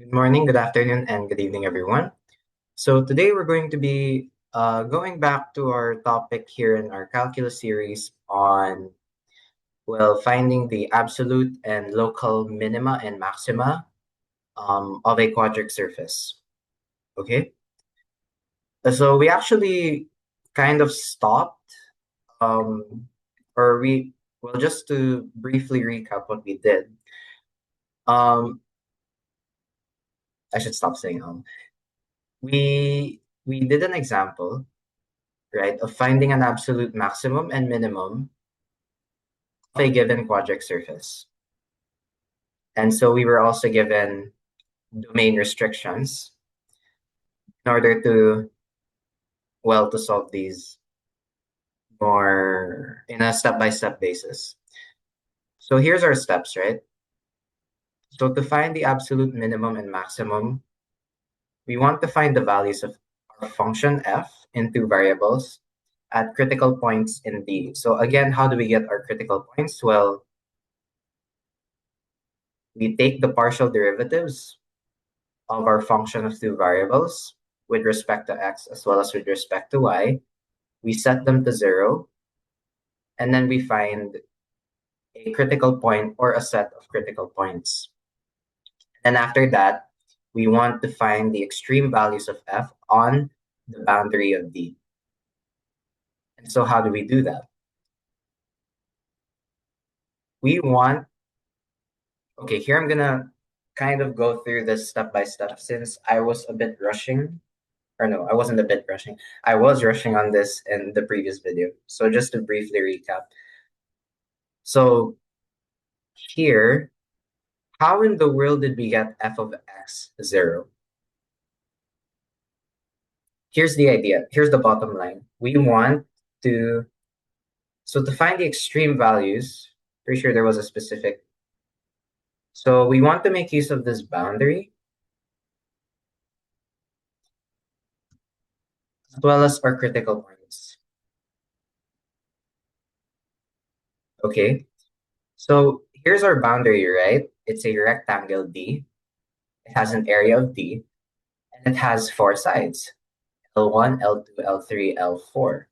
Good morning, good afternoon, and good evening, everyone. So today we're going to be going back to our topic here in our calculus series on, finding the absolute and local minima and maxima of a quadric surface. Okay, so we actually kind of stopped, um, or just to briefly recap what we did. Um, I should stop saying we did an example, right, of finding an absolute maximum and minimum of a given quadric surface. And so we were also given domain restrictions in order to, to solve these more in a step-by-step basis. So here's our steps, right? So to find the absolute minimum and maximum, we want to find the values of our function f in two variables at critical points in D. So again, how do we get our critical points? Well, we take the partial derivatives of our function of two variables with respect to x as well as with respect to y. We set them to 0, and then we find a critical point or a set of critical points. And after that, we want to find the extreme values of f on the boundary of D. And so how do we do that? We want, okay, here I'm gonna kind of go through this step by step since I was a bit rushing. Or no, I wasn't a bit rushing. I was rushing on this in the previous video. So just to briefly recap. So here, how in the world did we get f of x 0? Here's the idea. Here's the bottom line. We want to, so to find the extreme values, pretty sure there was a specific. So we want to make use of this boundary as well as our critical points. Okay, so here's our boundary, right? It's a rectangle D. It has an area of D, and it has four sides, L1, L2, L3, L4.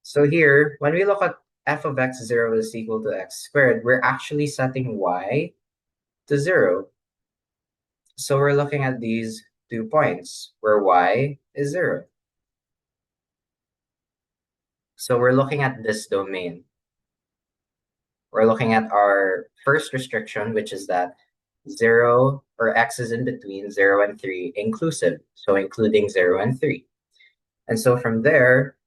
So here, when we look at f of x 0 is equal to x squared, we're actually setting y to 0. So we're looking at these 2 points where y is 0. So we're looking at this domain. We're looking at our first restriction, which is that 0 or x is in between 0 and 3 inclusive. So including 0 and 3. And so from there,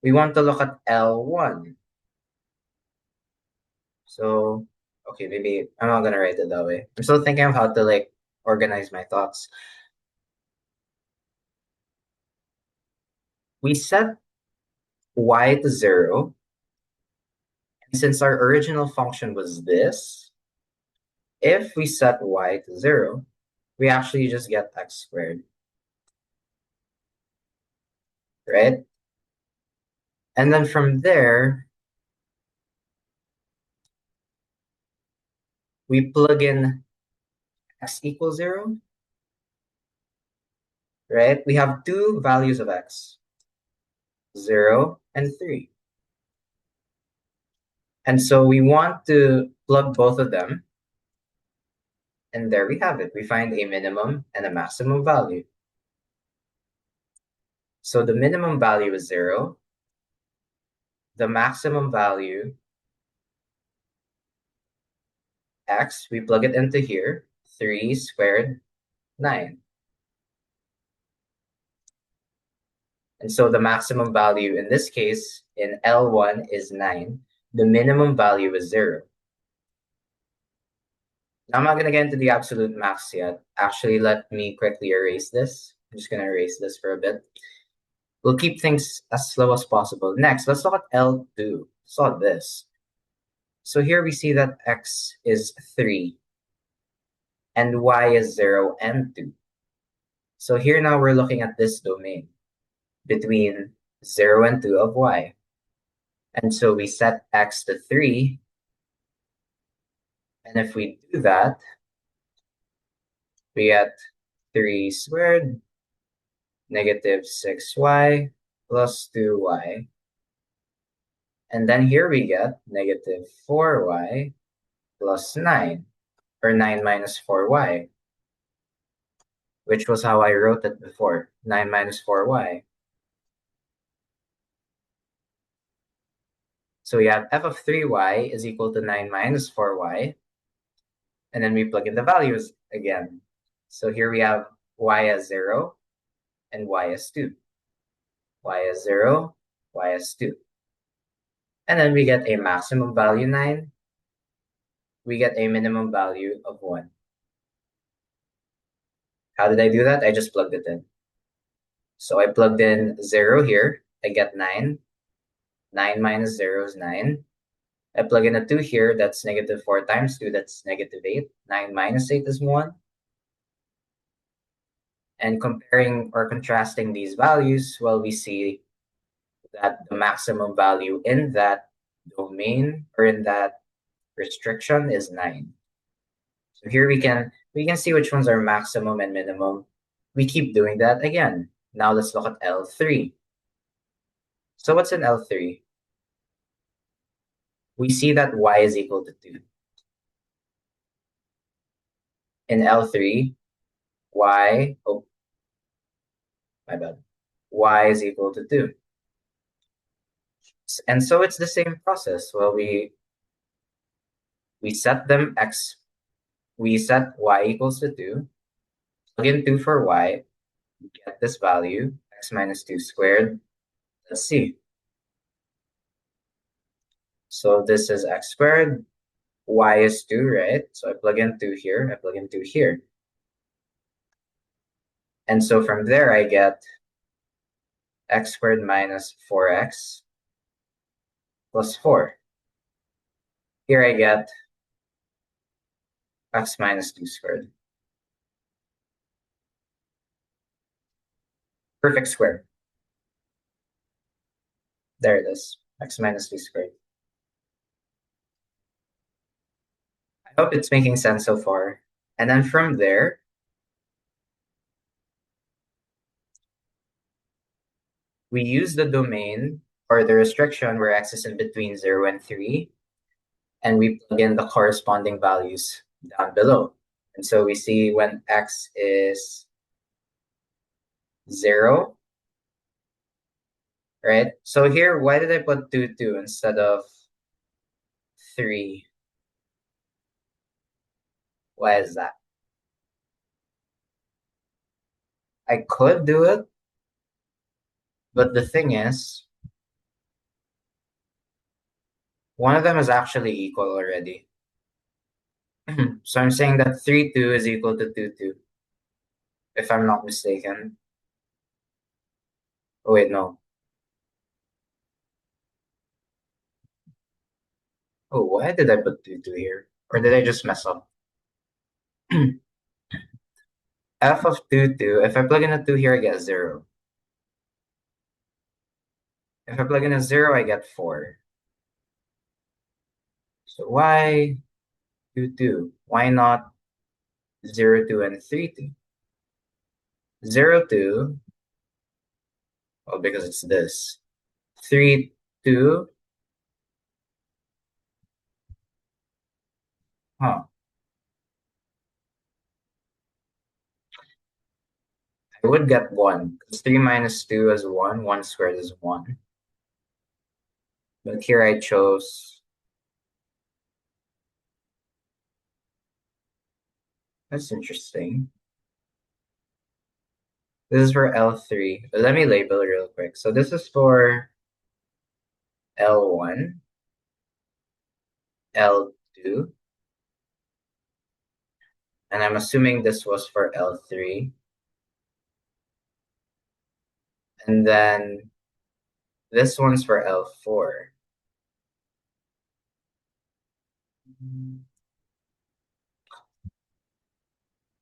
we want to look at L1. So, okay, maybe I'm not gonna write it that way. I'm still thinking of how to organize my thoughts. We set y to 0, and since our original function was this, if we set y to 0, we actually just get x squared, right? And then from there, we plug in x equals 0, right? We have two values of x, 0 and 3. And so we want to plug both of them. And there we have it. We find a minimum and a maximum value. So the minimum value is 0. The maximum value, x, we plug it into here, 3 squared, 9. And so the maximum value in this case, in L1 is 9. The minimum value is 0. Now I'm not going to get into the absolute max yet. Actually, let me quickly erase this. I'm just going to erase this for a bit. We'll keep things as slow as possible. Next, let's look at L2. Solve this. So here we see that x is 3 and y is 0 and 2. So here now we're looking at this domain between 0 and 2 of y. And so we set x to 3 And if we do that, we get 3 squared negative 6y plus 2y. And then here we get negative 4y plus 9, or 9 minus 4y, which was how I wrote it before, 9 minus 4y. So we have f of 3y is equal to 9 minus 4y, and then we plug in the values again. So here we have y as 0 and y as 2. Y as 0, y as 2. And then we get a maximum value 9. We get a minimum value of 1. How did I do that? I just plugged it in. So I plugged in 0 here. I get 9. 9 minus 0 is 9. I plug in a 2 here. That's negative 4 times 2. That's negative 8. 9 minus 8 is 1. And comparing or contrasting these values, well, we see that the maximum value in that domain or in that restriction is 9. So here we can see which ones are maximum and minimum. We keep doing that again. Now let's look at L3. So what's in L3? We see that y is equal to 2. In L3, oh, my bad. Y is equal to 2. And so it's the same process. Well, we set them we set y equals to 2, plug in 2 for y, get this value, x minus 2 squared. Let's see. So this is x squared, y is 2, right? So I plug in 2 here, I plug in 2 here. And so from there, I get x squared minus 4x plus 4. Here I get x minus 2 squared. Perfect square. There it is, x minus 2 squared. I hope it's making sense so far. And then from there, we use the domain or the restriction where x is in between 0 and 3, and we plug in the corresponding values down below. And so we see when x is 0, right? So here, why did I put 2, 2 instead of 3? Why is that? I could do it, but the thing is, one of them is actually equal already. So I'm saying that 3, 2 is equal to 2, 2, if I'm not mistaken. Oh, wait, no. Oh, why did I put 2, 2 here? Or did I just mess up? F of 2, 2. If I plug in a 2 here, I get 0. If I plug in a 0, I get 4. So why 2, 2? Why not 0, 2, and 3, 2? 0, 2, well, because it's this. 3, 2, huh. I would get 1, because 3 minus 2 is 1, 1 squared is 1. But here I chose, that's interesting. This is for L3. But let me label it real quick. So this is for L1, L2, and I'm assuming this was for L3. And then this one's for L4.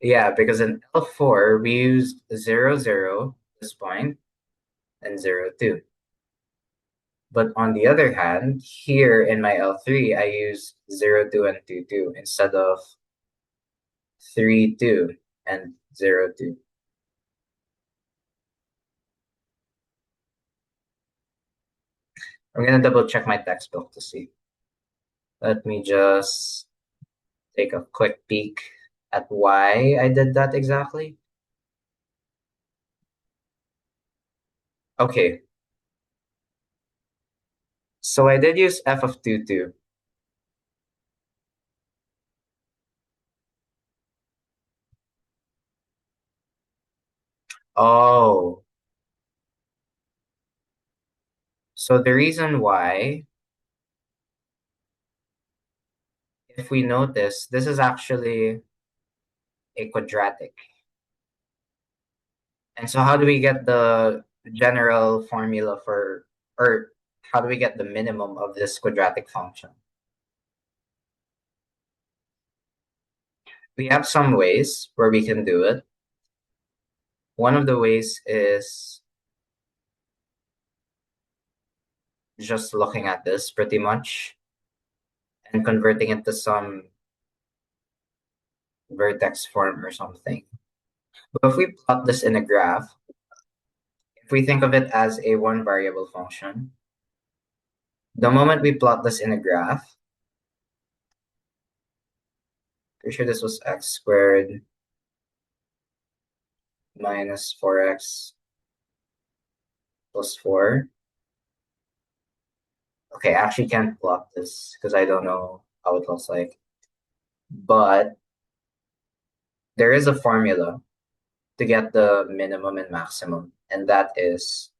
Yeah, because in L4, we used 0, 0, this point, and 0, 2. But on the other hand, here in my L3, I use 0, 2, and 2, 2 instead of 3, 2 and 0, 2. I'm gonna double check my textbook to see. Let me just take a quick peek at why I did that exactly. Okay, so I did use f of 2, 2. Oh, so the reason why, if we notice, this is actually a quadratic. And so how do we get the general formula for, or how do we get the minimum of this quadratic function? We have some ways where we can do it. One of the ways is just looking at this pretty much and converting it to some vertex form or something. But if we plot this in a graph, if we think of it as a one variable function, the moment we plot this in a graph, pretty sure this was x squared minus 4x plus 4. Okay, I actually can't plot this because I don't know how it looks like. But there is a formula to get the minimum and maximum, and that is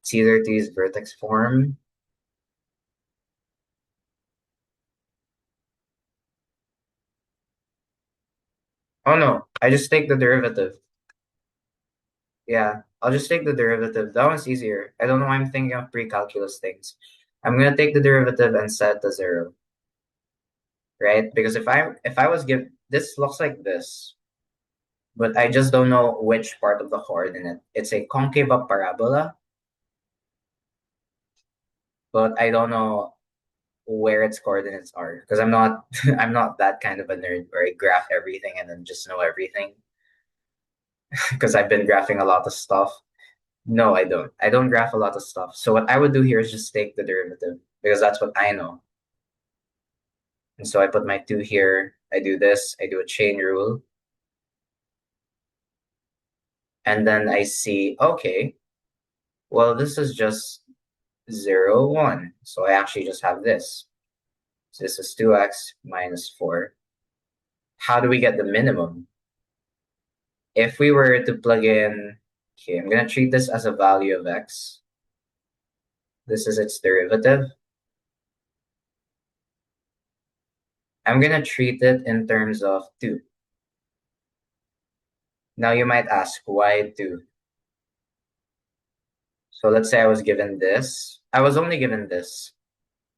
it's either to use vertex form. Oh no, I just take the derivative. Yeah, I'll just take the derivative. That one's easier. I don't know why I'm thinking of pre-calculus things. I'm gonna take the derivative and set to 0, right? Because if I was give this looks like this, but I just don't know which part of the coordinate. It's a concave of parabola, but I don't know where its coordinates are because I'm not I'm not that kind of a nerd where I graph everything and then just know everything because I've been graphing a lot of stuff. No, I don't. I don't graph a lot of stuff. So what I would do here is just take the derivative because that's what I know. And so I put my 2 here. I do this. I do a chain rule. And then I see, okay, well, this is just 0, 1. So I actually just have this. So this is 2x minus 4. How do we get the minimum? If we were to plug in, okay, I'm going to treat this as a value of x. This is its derivative. I'm going to treat it in terms of 2. Now you might ask, why 2? So let's say I was given this. I was only given this.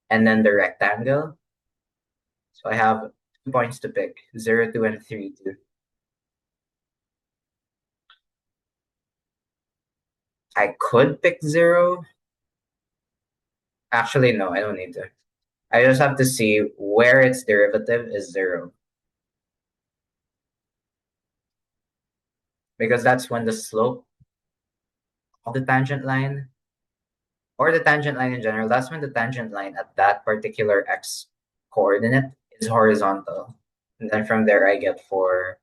And then the rectangle. So I have 2 points to pick, 0, 2, and 3, 2. I could pick 0. Actually, no, I don't need to. I just have to see where its derivative is 0. Because that's when the slope of the tangent line, or the tangent line in general, that's when the tangent line at that particular x coordinate is horizontal. And then from there, I get 4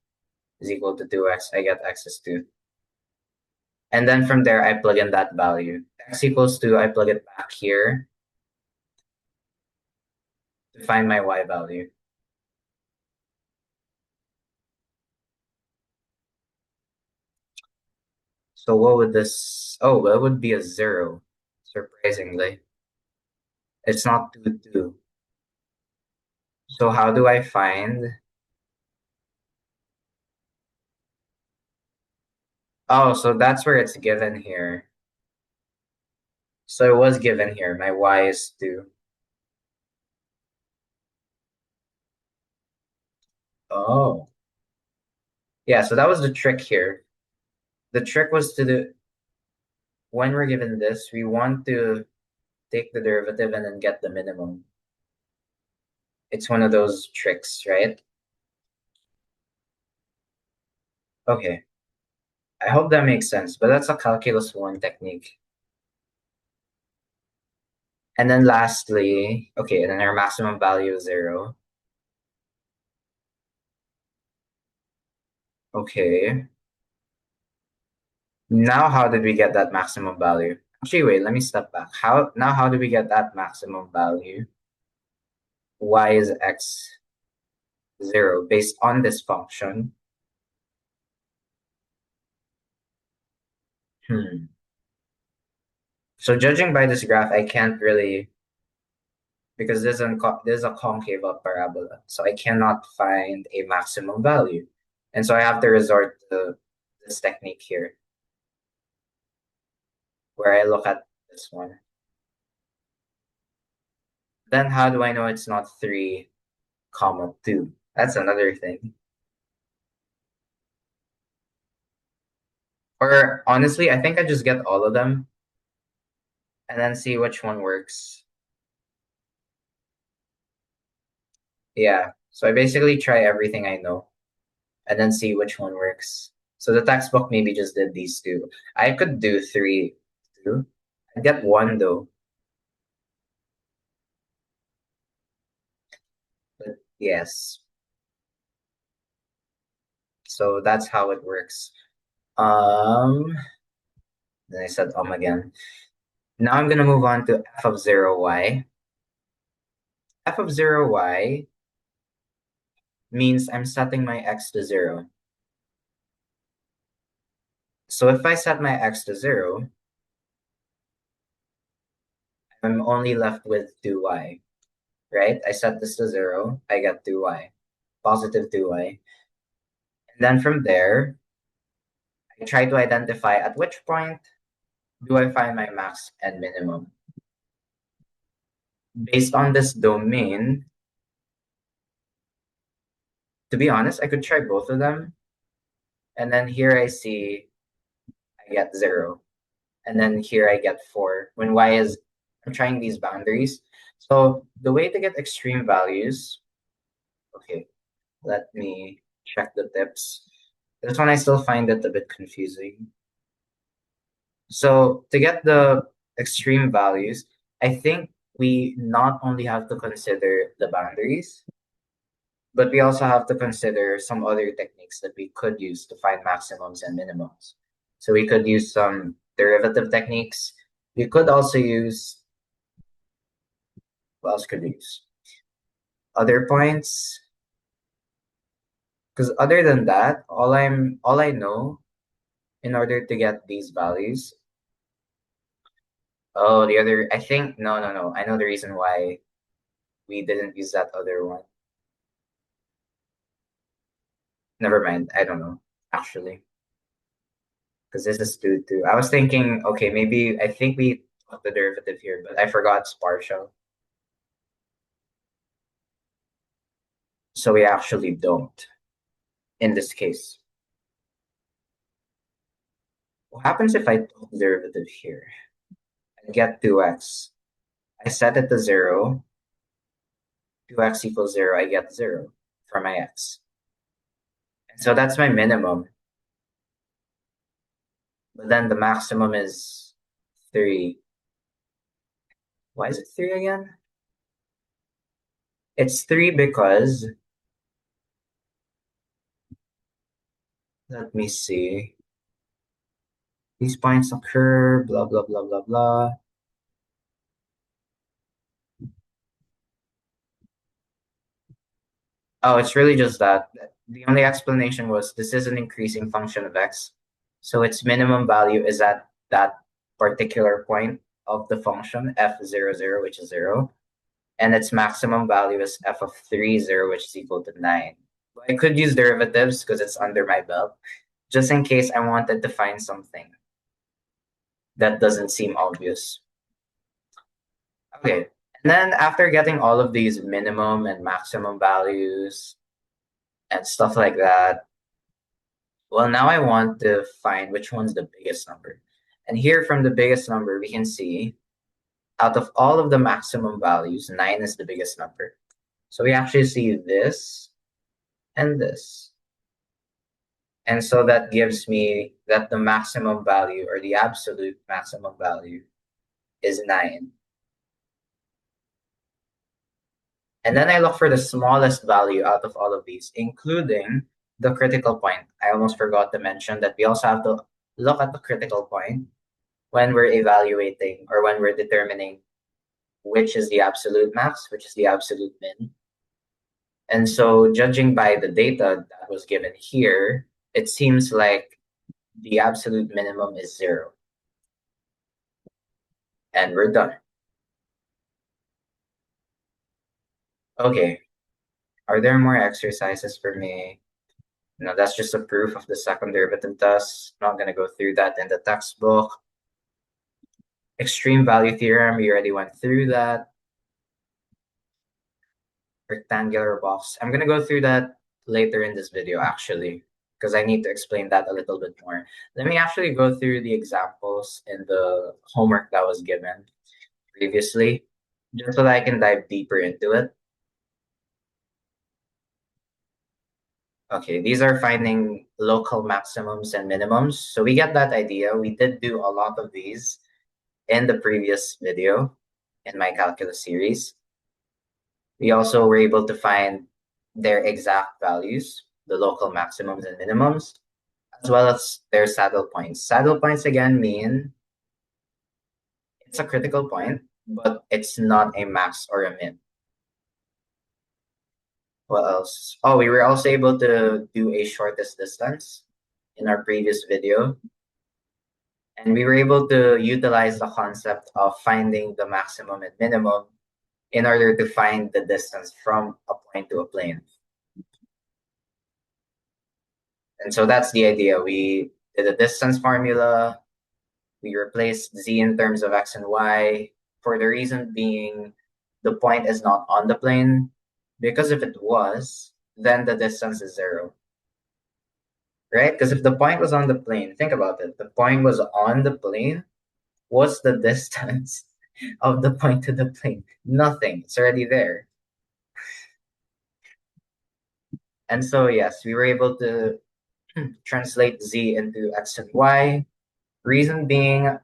is equal to 2x. I get x is 2. And then from there, I plug in that value. X equals 2, I plug it back here to find my y value. So what would this, oh, that would be a 0, surprisingly. It's not 2, 2. So how do I find, oh, so that's where it's given here. So it was given here, my y is 2. Oh. Yeah, so that was the trick here. The trick was to do, when we're given this, we want to take the derivative and then get the minimum. It's one of those tricks, right? Okay, I hope that makes sense, but that's a calculus 1 technique. And then lastly, okay, and then our maximum value is 0. Okay. Now how did we get that maximum value? Actually, wait, let me step back. How do we get that maximum value? Y is x 0 based on this function. Hmm. So judging by this graph, I can't really, because this is a concave of parabola, so I cannot find a maximum value. And so I have to resort to this technique here, where I look at this one. Then how do I know it's not 3, comma 2? That's another thing. Or honestly, I think I just get all of them and then see which one works. Yeah. So I basically try everything I know and then see which one works. So the textbook maybe just did these two. I could do 3 too. I get 1 though. But yes. So that's how it works. Um, then I said again. Now I'm gonna move on to f of 0y. F of 0y means I'm setting my x to 0. So if I set my x to 0, I'm only left with 2y, right? I set this to 0, I get 2y, positive 2y. And then from there, I try to identify at which point do I find my max and minimum. Based on this domain, to be honest, I could try both of them. And then here I see I get 0. And then here I get 4 when y is, I'm trying these boundaries. So the way to get extreme values, okay, let me check the tips. This one I still find it a bit confusing. So to get the extreme values, I think we not only have to consider the boundaries, but we also have to consider some other techniques that we could use to find maximums and minimums. So we could use some derivative techniques. We could also use, what else could we use? Other points. Because other than that, all I know in order to get these values. Oh, the other, I think, no. I know the reason why we didn't use that other one. Never mind. I don't know, actually. Because this is 2, 2. I was thinking, okay, maybe, I think we took the derivative here, but I forgot it's partial. So we actually don't in this case. What happens if I took the derivative here? I get 2x. I set it to 0. 2x equals 0. I get 0 for my x. And so that's my minimum. But then the maximum is 3. Why is it 3 again? It's 3 because, let me see. These points occur, blah, blah, blah, blah, blah. Oh, it's really just that. The only explanation was this is an increasing function of x. So its minimum value is at that particular point of the function, f(0, which is 0. And its maximum value is f of 3, 0, which is equal to 9. I could use derivatives because it's under my belt, just in case I wanted to find something that doesn't seem obvious. Okay, and then after getting all of these minimum and maximum values and stuff like that, well, now I want to find which one's the biggest number. And here from the biggest number, we can see out of all of the maximum values, 9 is the biggest number. So we actually see this and this. And so that gives me that the maximum value or the absolute maximum value is 9. And then I look for the smallest value out of all of these, including the critical point. I almost forgot to mention that we also have to look at the critical point when we're evaluating or when we're determining which is the absolute max, which is the absolute min. And so, judging by the data that was given here, it seems like the absolute minimum is 0. And we're done. Okay, are there more exercises for me? No, that's just a proof of the second derivative test. Not going to go through that in the textbook. Extreme value theorem, we already went through that. Rectangular box. I'm going to go through that later in this video, actually, because I need to explain that a little bit more. Let me actually go through the examples in the homework that was given previously, just so that I can dive deeper into it. Okay, these are finding local maximums and minimums. So we get that idea. We did do a lot of these in the previous video in my calculus series. We also were able to find their exact values, the local maximums and minimums, as well as their saddle points. Saddle points again mean it's a critical point, but it's not a max or a min. What else? Oh, we were also able to do a shortest distance in our previous video. And we were able to utilize the concept of finding the maximum and minimum in order to find the distance from a point to a plane. And so that's the idea. We did a distance formula. We replaced z in terms of x and y for the reason being the point is not on the plane. Because if it was, then the distance is 0. Right? Because if the point was on the plane, think about it. The point was on the plane. What's the distance of the point to the plane? Nothing. It's already there. And so, yes, we were able to translate z into x and y. Reason being,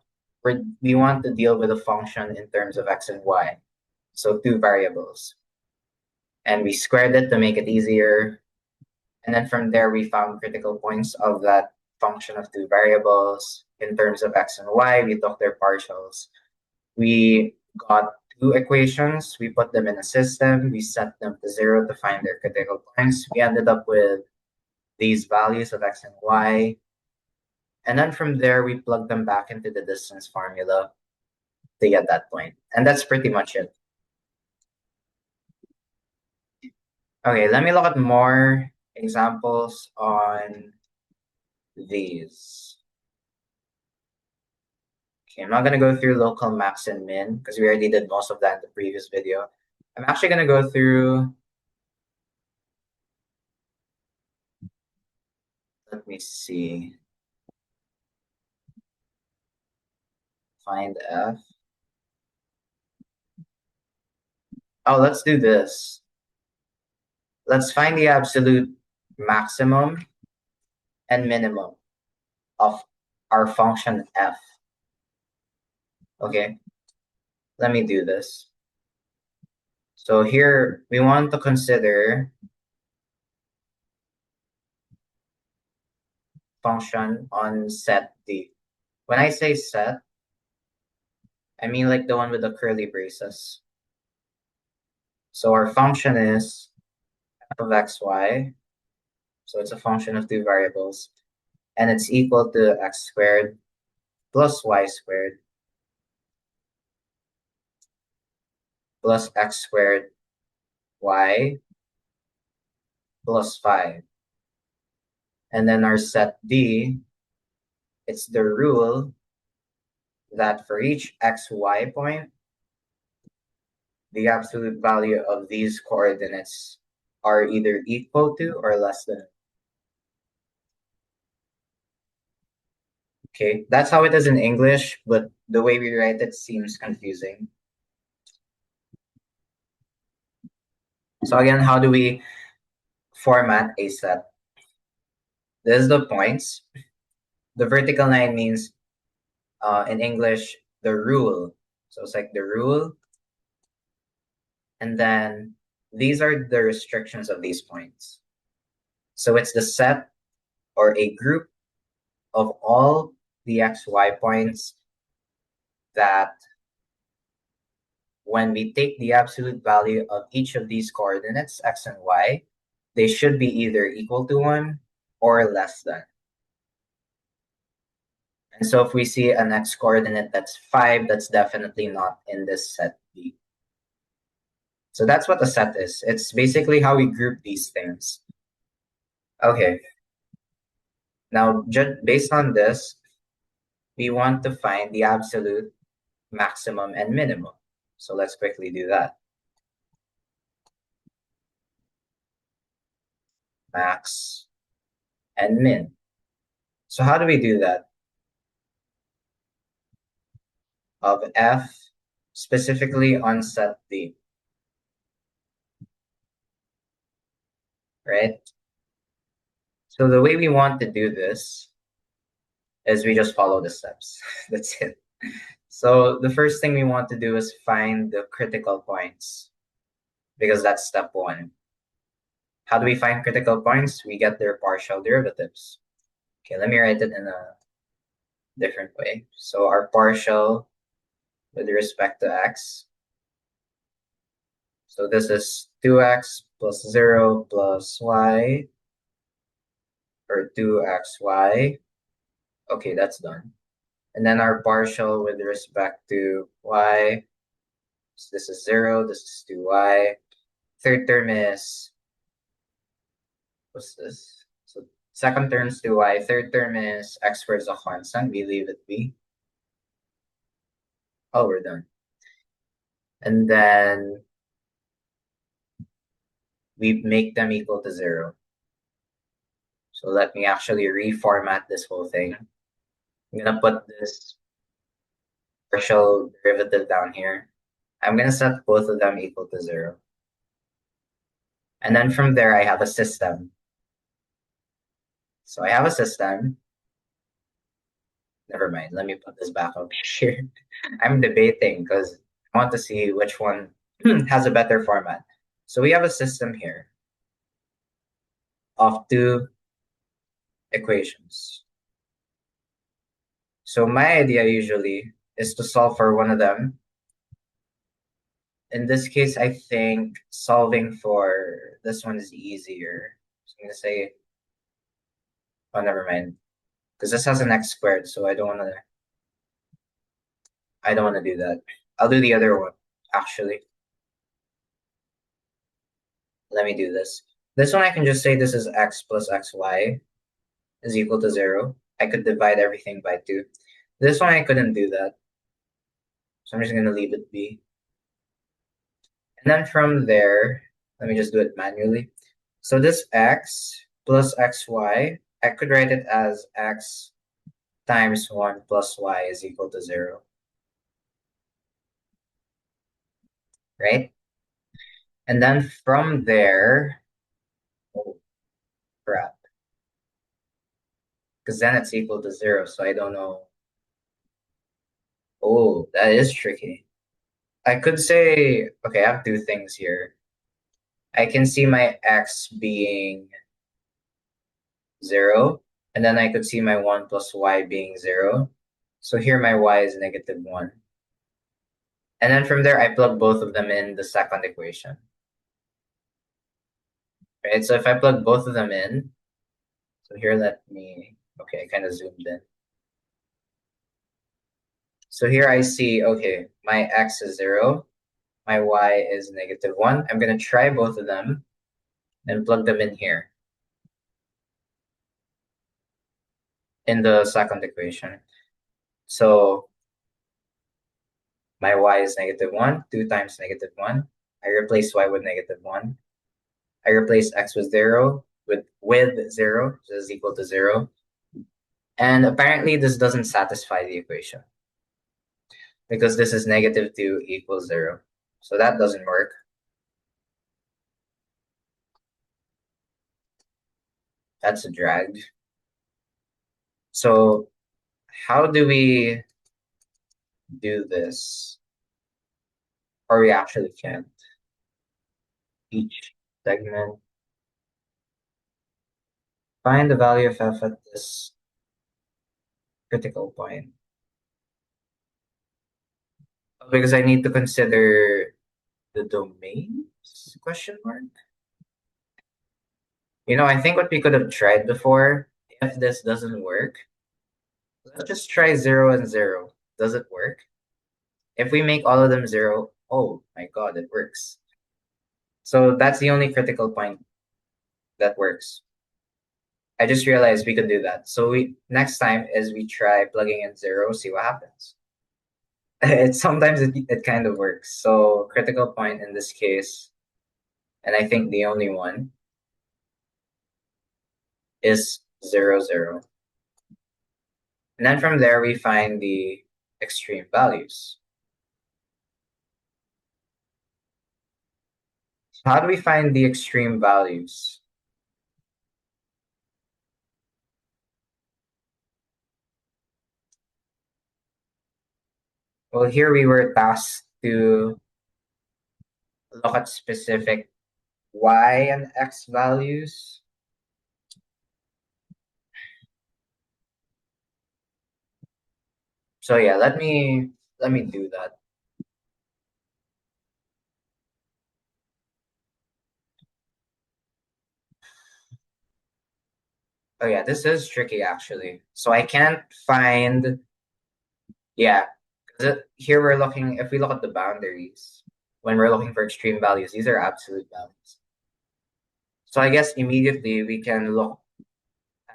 we want to deal with a function in terms of x and y. So 2 variables. And we squared it to make it easier. And then from there, we found critical points of that function of 2 variables. In terms of x and y, we took their partials. We got 2 equations. We put them in a system. We set them to 0 to find their critical points. We ended up with these values of x and y. And then from there, we plug them back into the distance formula to get that point. And that's pretty much it. Okay, let me look at more examples on these. Okay, I'm not going to go through local max and min because we already did most of that in the previous video. I'm actually going to go through, let me see, find f. Oh, let's do this. Let's find the absolute maximum and minimum of our function f. Okay, let me do this. So here we want to consider function on set D. When I say set, I mean like the one with the curly braces. So our function is f of xy. So it's a function of 2 variables. And it's equal to x squared plus y squared plus x squared y plus 5. And then our set D, it's the rule that for each xy point, the absolute value of these coordinates are either equal to or less than. Okay, that's how it is in English, but the way we write it seems confusing. So again, how do we format a set? This is the points. The vertical line means in English the rule. So it's like the rule, and then these are the restrictions of these points. So it's the set or a group of all the xy points that when we take the absolute value of each of these coordinates, x and y, they should be either equal to 1 or less than. And so if we see an x coordinate that's 5, that's definitely not in this set B. So that's what a set is. It's basically how we group these things. Okay. Now, based on this, we want to find the absolute maximum and minimum. So let's quickly do that. Max and min. So how do we do that? Of f specifically on set D, right? So the way we want to do this is we just follow the steps. That's it. So the first thing we want to do is find the critical points because that's step 1. How do we find critical points? We get their partial derivatives. Okay, let me write it in a different way. So our partial with respect to x. So this is 2x plus 0 plus y, or 2xy. Okay, that's done. And then our partial with respect to y. So this is 0, this is 2y. Third term is, what's this? So second term is 2y. Third term is x squared is a constant. We leave it be. Oh, we're done. And then we make them equal to 0. So let me actually reformat this whole thing. I'm gonna put this partial derivative down here. I'm gonna set both of them equal to 0. And then from there, I have a system. So I have a system. Never mind. Let me put this back up here. I'm debating because I want to see which one has a better format. So we have a system here of two equations. So my idea usually is to solve for one of them. In this case, I think solving for this one is easier. So I'm going to say, oh, never mind. Because this has an x squared, so I don't want to do that. I'll do the other one, actually. Let me do this. This one I can just say this is x plus xy is equal to 0. I could divide everything by 2. This one I couldn't do that. So I'm just going to leave it be. And then from there, let me just do it manually. So this x plus xy, I could write it as x times 1 plus y is equal to 0. Right? And then from there, oh, crap. Because then it's equal to 0, so I don't know. Oh, that is tricky. I could say, okay, I have two things here. I can see my x being 0, and then I could see my 1 plus y being 0. So here my y is negative 1. And then from there, I plug both of them in the second equation. Right, so if I plug both of them in, so here okay, I kind of zoomed in. So here I see, okay, my x is 0, my y is negative 1. I'm going to try both of them and plug them in here in the second equation. So my y is negative 1, 2 times negative 1. I replace y with negative 1. I replace x with 0 with 0, so is equal to 0. And apparently this doesn't satisfy the equation because this is -2 equals 0. So that doesn't work. That's a drag. So how do we do this? Or we actually can't. Each segment. Find the value of f at this critical point. Because I need to consider the domains? Question mark. I think what we could have tried before, if this doesn't work, let's just try 0 and 0. Does it work? If we make all of them 0, oh my god, it works. So that's the only critical point that works. I just realized we could do that. So we next time is we try plugging in 0, see what happens. It kind of works. So critical point in this case, and I think the only one is 0, 0. And then from there we find the extreme values. So how do we find the extreme values? Well, here we were tasked to look at specific y and x values. So yeah, let me do that. Oh yeah, this is tricky actually. So I can't find, yeah, here we're looking, if we look at the boundaries, when we're looking for extreme values, these are absolute values. So I guess immediately we can look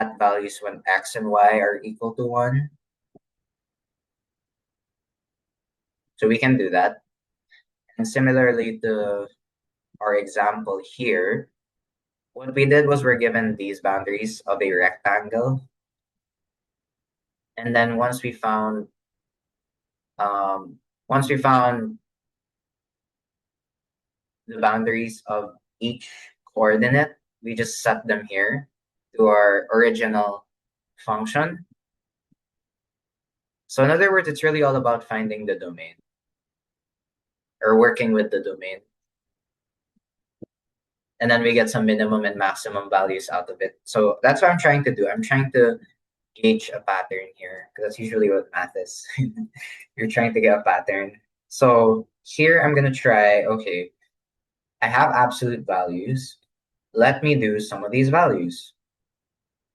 at values when x and y are equal to 1. So we can do that. And similarly to our example here, what we did was we're given these boundaries of a rectangle. And then um, once we found the boundaries of each coordinate, we just set them here to our original function. So in other words, it's really all about finding the domain or working with the domain. And then we get some minimum and maximum values out of it. So that's what I'm trying to do. I'm trying to gauge a pattern here because that's usually what math is. You're trying to get a pattern. So here I'm going to try, okay, I have absolute values. Let me do some of these values.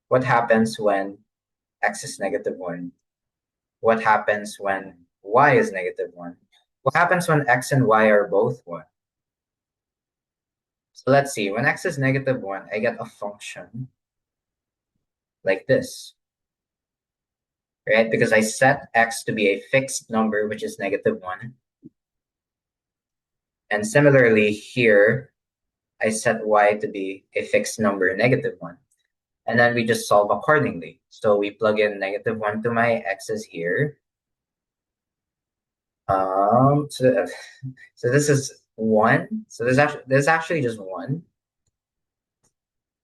What happens when x is -1? What happens when y is -1? What happens when x and y are both 1? So let's see, when x is -1, I get a function like this, right? Because I set x to be a fixed number, which is -1. And similarly here, I set y to be a fixed number, -1. And then we just solve accordingly. So we plug in -1 to my x's here. So this is 1. So there's actually just 1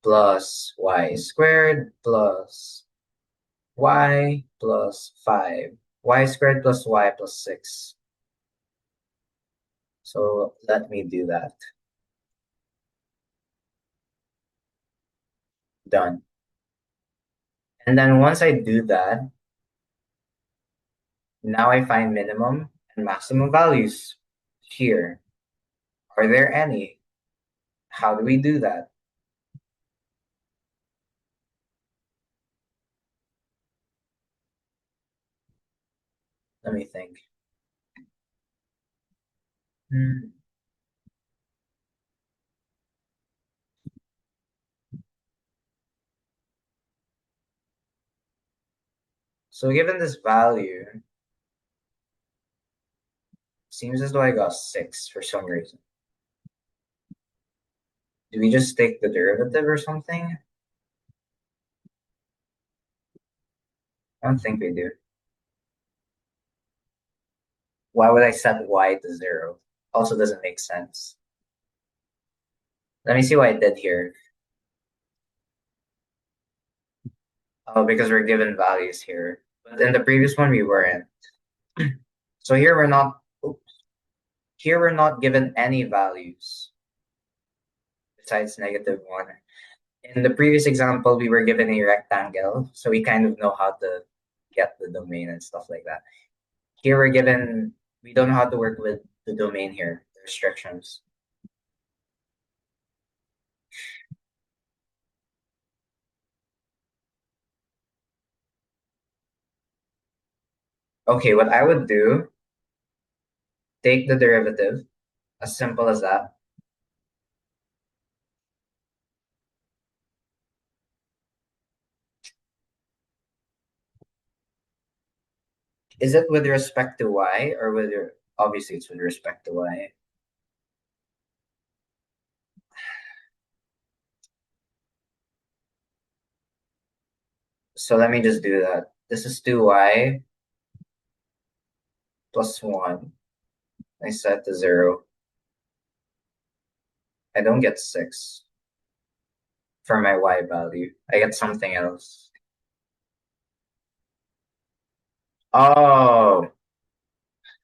plus y squared plus y plus 5. Y squared plus y plus 6. So let me do that. Done. And then once I do that, now I find minimum and maximum values here. Are there any? How do we do that? Let me think. Hmm. So given this value, seems as though I got 6 for some reason. Do we just take the derivative or something? I don't think we do. Why would I set y to 0? Also doesn't make sense. Let me see what I did here. Oh, because we're given values here. But in the previous one, we weren't. So here we're not, oops, here we're not given any values besides -1. In the previous example, we were given a rectangle, so we kind of know how to get the domain and stuff like that. Here we're given, we don't know how to work with the domain here, the restrictions. Okay, what I would do, take the derivative, as simple as that. Is it with respect to y or obviously it's with respect to y. So let me just do that. This is 2y plus 1. I set to 0. I don't get 6 for my y value. I get something else. Oh,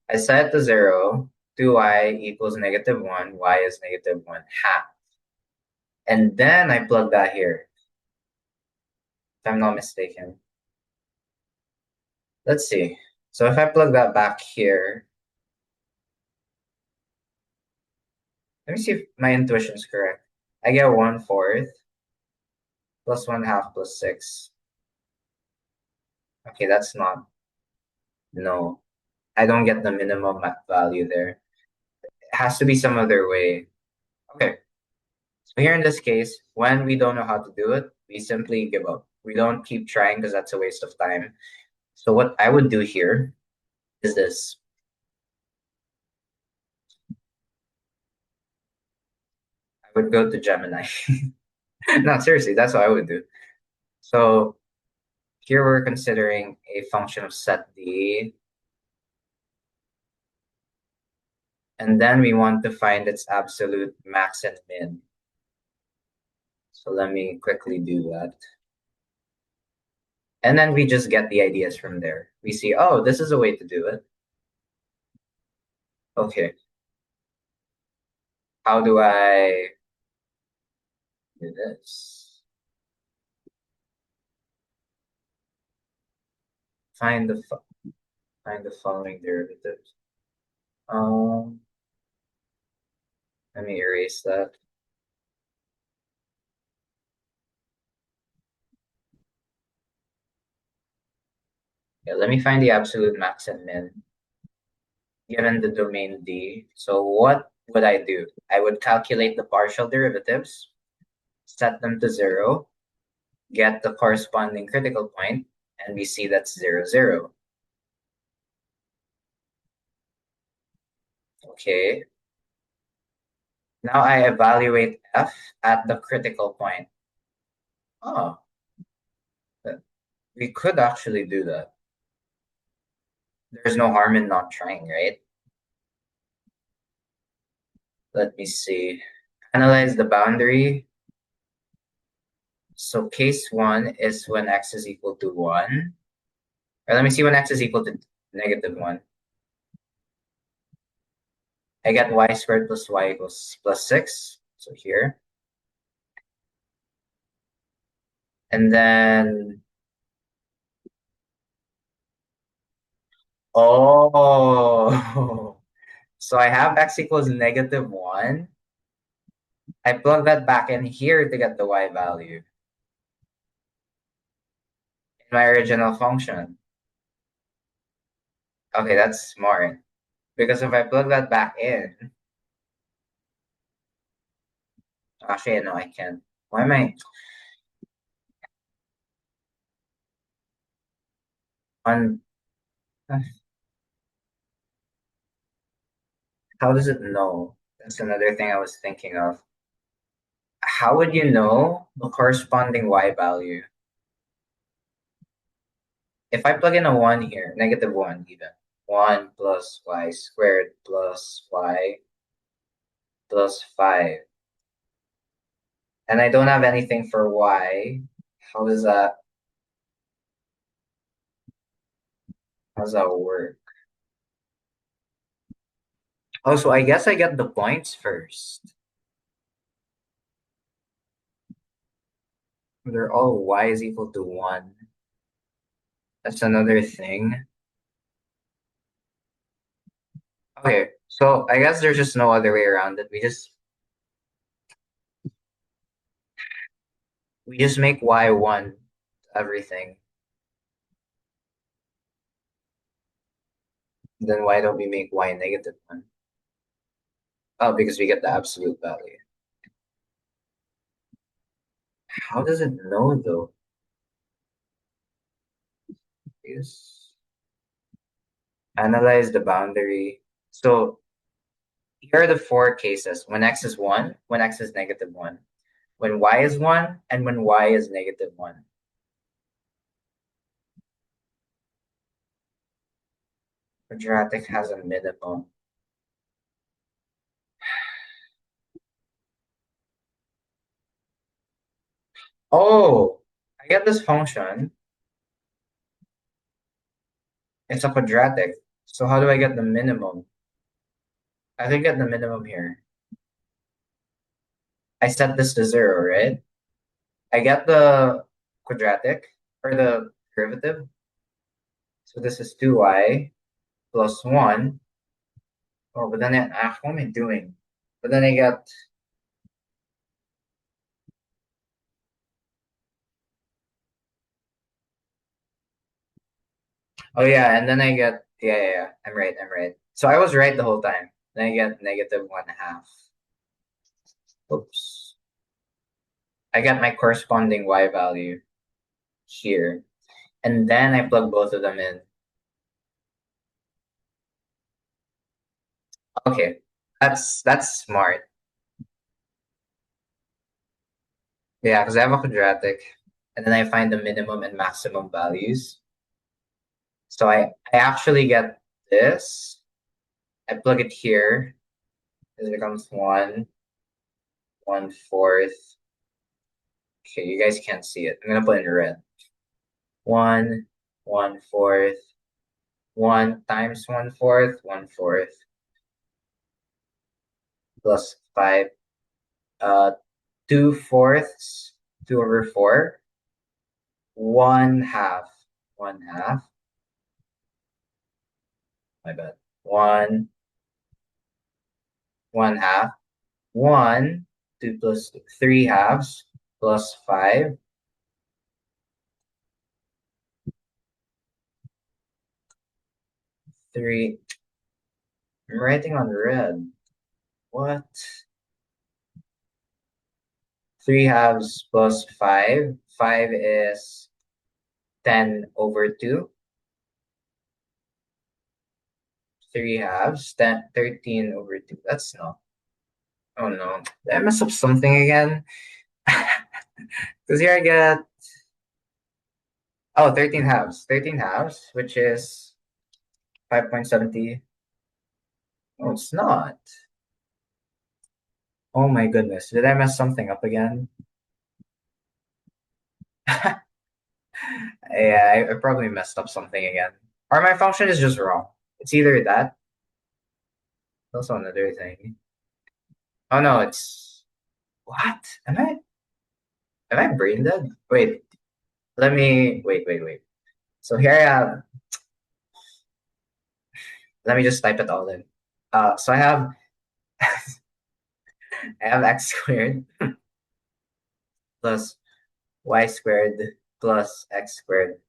I set to 0. 2y equals -1. Y is -1/2. And then I plug that here, if I'm not mistaken. Let's see. So if I plug that back here, let me see if my intuition is correct. I get 1/4 plus 1/2 plus 6. Okay, that's not, no. I don't get the minimum value there. It has to be some other way. Okay, so here in this case, when we don't know how to do it, we simply give up. We don't keep trying because that's a waste of time. So what I would do here is this. I would go to Gemini. No, seriously, that's what I would do. So here we're considering a function of set D, and then we want to find its absolute max and min. So let me quickly do that. And then we just get the ideas from there. We see, oh, this is a way to do it. Okay. How do I do this? Find the find the following derivatives. Um, Let me erase that. Yeah, let me find the absolute max and min given the domain D. So what would I do? I would calculate the partial derivatives, set them to 0, get the corresponding critical point, and we see that's 0, 0. Okay. Now I evaluate f at the critical point. Oh, we could actually do that. There's no harm in not trying, right? Let me see. Analyze the boundary. So case 1 is when x is equal to 1. Or let me see when x is equal to -1. I get y squared plus y equals plus 6. So here. And then, oh, so I have x equals -1. I plug that back in here to get the y value in my original function. Okay, that's smart. Because if I plug that back in, actually, no, I can't. Why am I on? How does it know? That's another thing I was thinking of. How would you know the corresponding y value? if I plug in a 1 here, -1 even, 1 plus y squared plus y plus 5, and I don't have anything for y, how does that, how does that work? Oh, so I guess I get the points first. They're all y is equal to 1. That's another thing. Okay, so I guess there's just no other way around it. We just make y 1 everything. Then why don't we make y -1? Oh, because we get the absolute value. How does it know though? Yes. Analyze the boundary. So here are the four cases: when x is 1, when x is -1, when y is 1, and when y is -1. Quadratic has a minimum. Oh, I get this function. It's a quadratic. So how do I get the minimum? I can get the minimum here. I set this to 0, right? I get the quadratic or the derivative. So this is 2y plus 1. Oh, but then what am I doing? But then I get, oh yeah, and then I get, yeah, I'm right. So I was right the whole time. Then I get -1/2. Oops. I get my corresponding y value here. And then I plug both of them in. Okay, that's smart. Yeah, because I have a quadratic, and then I find the minimum and maximum values. So I actually get this. I plug it here. This becomes 1/4. Okay, you guys can't see it. I'm gonna put it in red. 1/4. 1 times 1/4, 1/4 plus 5. 2/4, 2/4. 1/2. 1/2. My bad. 1/2. 1, 2 plus 3/2 plus 5. 3. I'm writing on red. What? 3/2 plus 5. 5 is 10/2. 3/2, 13/2. That's not. Oh no. Did I mess up something again? Because here I get, oh, 13/2. 13/2, which is 5.70. Oh, it's not. Oh my goodness. Did I mess something up again? Yeah, I probably messed up something again. Or my function is just wrong. It's either that. Also another thing. Oh no, it's what? Am I brain dead? Wait, wait. So here I have, let me just type it all in. So I have x squared plus y squared plus x squared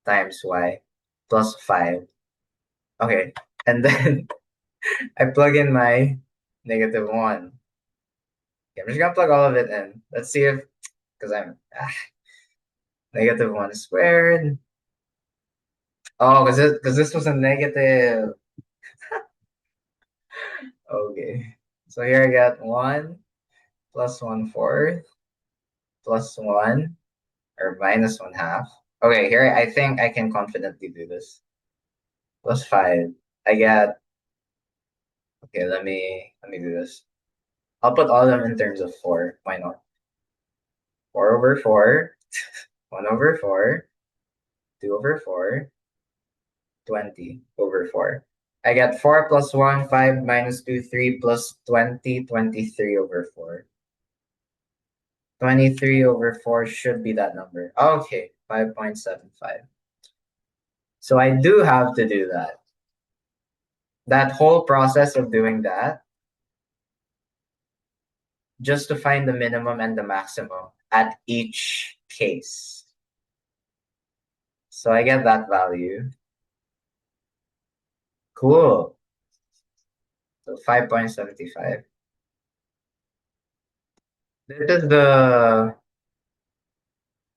times y plus 5. Okay, and then I plug in my -1. Okay, I'm just gonna plug all of it in. Let's see if, because I'm -1 squared. Oh, because this was a negative. Okay, so here I got 1 plus 1/4 plus 1 or -1/2. Okay, here I think I can confidently do this. Plus 5. I get, okay, let me do this. I'll put all of them in terms of 4. Why not? 4 over 4, 1 over 4, 2 over 4, 20 over 4. I get 4 plus 1, 5 minus 2, 3 plus 20, 23 over 4. 23 over 4 should be that number. Okay, 5.75. So I do have to do that. That whole process of doing that just to find the minimum and the maximum at each case. So I get that value. Cool. So 5.75. This is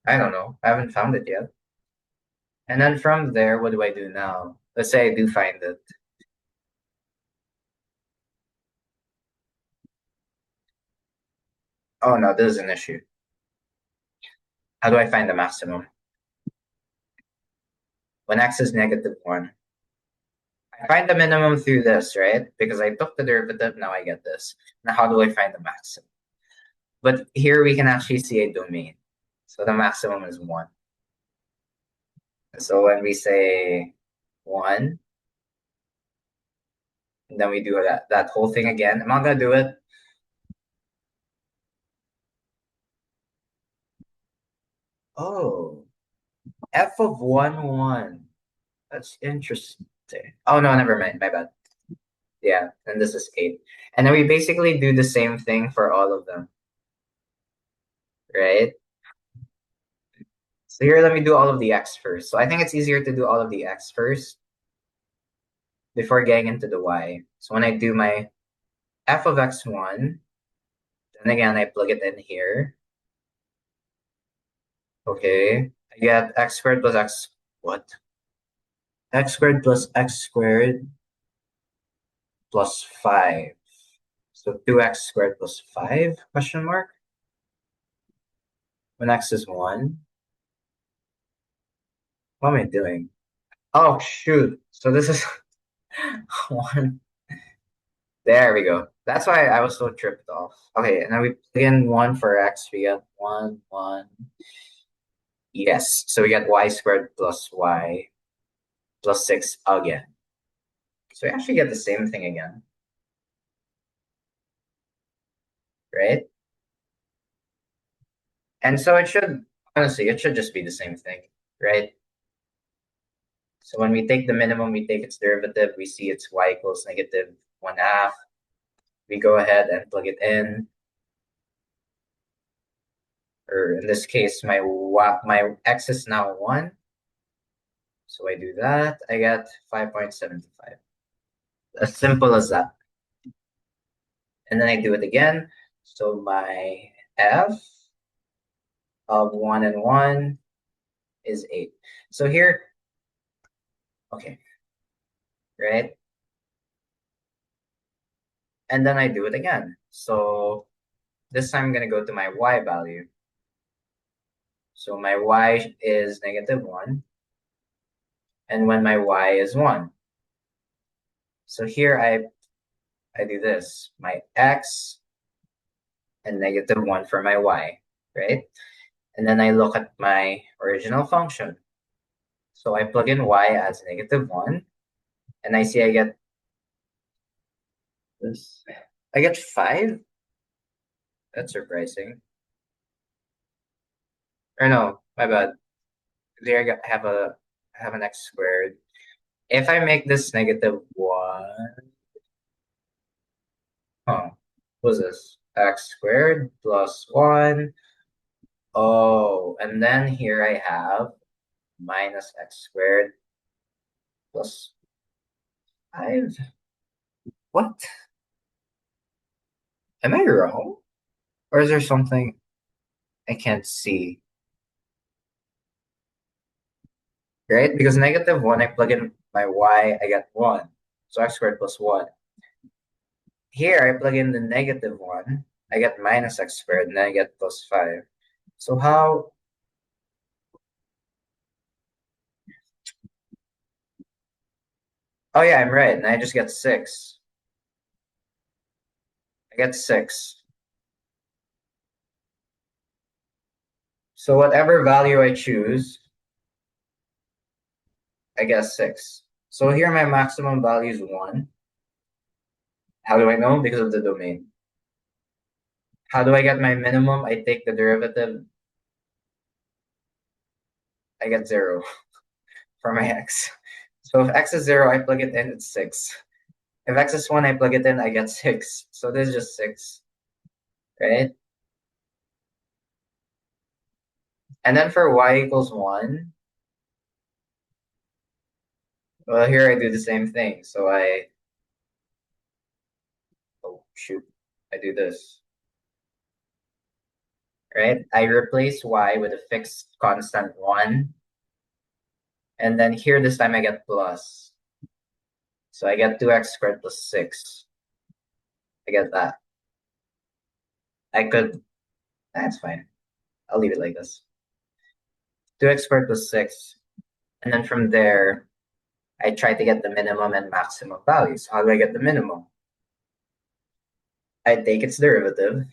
I don't know. I haven't found it yet. And then from there, what do I do now? Let's say I do find it. Oh no, this is an issue. How do I find the maximum? When x is -1. I find the minimum through this, right? Because I took the derivative, now I get this. Now how do I find the maximum? But here we can actually see a domain. So the maximum is 1. So when we say 1, and then we do that whole thing again. I'm not gonna do it. Oh, f of 1, 1. That's interesting. Oh no, never mind. My bad. Yeah, and this is 8. And then we basically do the same thing for all of them, right? So here, let me do all of the x first. So I think it's easier to do all of the x first before getting into the y. So when I do my f of x1, then again, I plug it in here. Okay, I get x squared plus x, what? X squared plus x squared plus 5. So 2x squared plus 5, question mark? When x is 1. What am I doing? Oh, shoot. So this is 1. There we go. That's why I was so tripped off. Okay, and then we plug in 1 for x. We get 1, 1. Yes. So we get y squared plus y plus 6 again. So we actually get the same thing again, right? And so it should, honestly, it should just be the same thing, right? So when we take the minimum, we take its derivative, we see it's y equals -1/2. We go ahead and plug it in. Or in this case, my x is now 1. So I do that, I get 5.75. As simple as that. And then I do it again. So my f of 1 and 1 is 8. So here, okay, right? And then I do it again. So this time I'm going to go to my y value. So my y is -1. And when my y is 1. So here I do this. My x and -1 for my y, right? And then I look at my original function. So I plug in y as -1. And I see I get this. I get 5. That's surprising. Or no, my bad. There I have an x squared. If I make this -1, what's this? X squared plus 1. Oh, and then here I have minus x squared plus 5. What? Am I wrong? Or is there something I can't see? Right? Because -1, I plug in my y, I get 1. So x squared plus 1. Here, I plug in the -1, I get minus x squared, and then I get plus 5. So how Oh yeah, I'm right. And I just get 6. I get 6. So whatever value I choose, I get 6. So here my maximum value is 1. How do I know? Because of the domain. How do I get my minimum? I take the derivative. I get 0 for my x. So if x is 0, I plug it in, it's 6. If x is 1, I plug it in, I get 6. So this is just 6, right? And then for y equals 1, well, here I do the same thing. So oh shoot, I do this, right? I replace y with a fixed constant 1. And then here this time I get plus. So I get 2x squared plus 6. I get that. I could, that's fine. I'll leave it like this. 2x squared plus 6. And then from there, I try to get the minimum and maximum values. How do I get the minimum? I take its derivative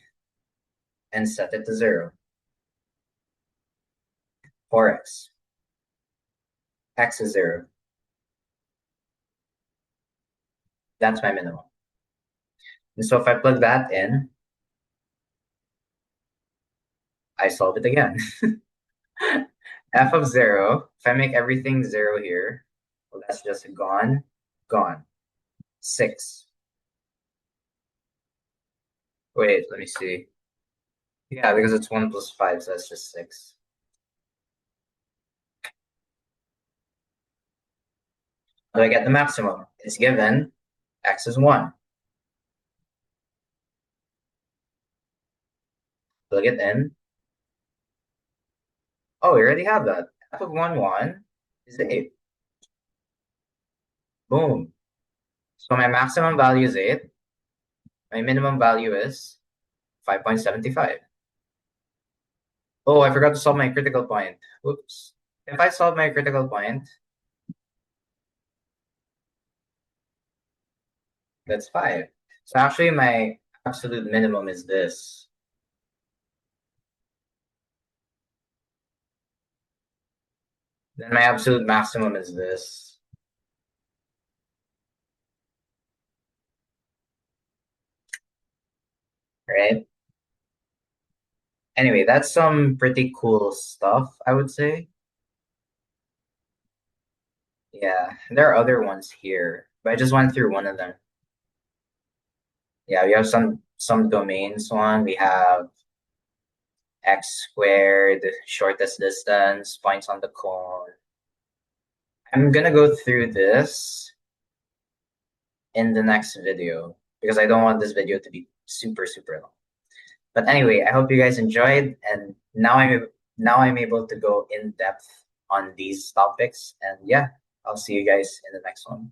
and set it to 0. 4x. X is 0. That's my minimum. And so if I plug that in, I solve it again. F of 0, if I make everything 0 here, well, that's just gone, gone. 6. Wait, let me see. Yeah, because it's 1 plus 5, so that's just 6. So I get the maximum. It's given x is 1. Plug it in. Oh, we already have that. F of 1, 1 is 8. Boom. So my maximum value is 8. My minimum value is 5.75. Oh, I forgot to solve my critical point. Oops. If I solve my critical point, that's 5. So actually my absolute minimum is this. Then my absolute maximum is this. Right? Anyway, that's some pretty cool stuff, I would say. Yeah, there are other ones here, but I just went through one of them. Yeah, we have some domains one. We have x squared, shortest distance, points on the cone. I'm gonna go through this in the next video because I don't want this video to be super, super long. But anyway, I hope you guys enjoyed, and now I'm able to go in depth on these topics. And yeah, I'll see you guys in the next one.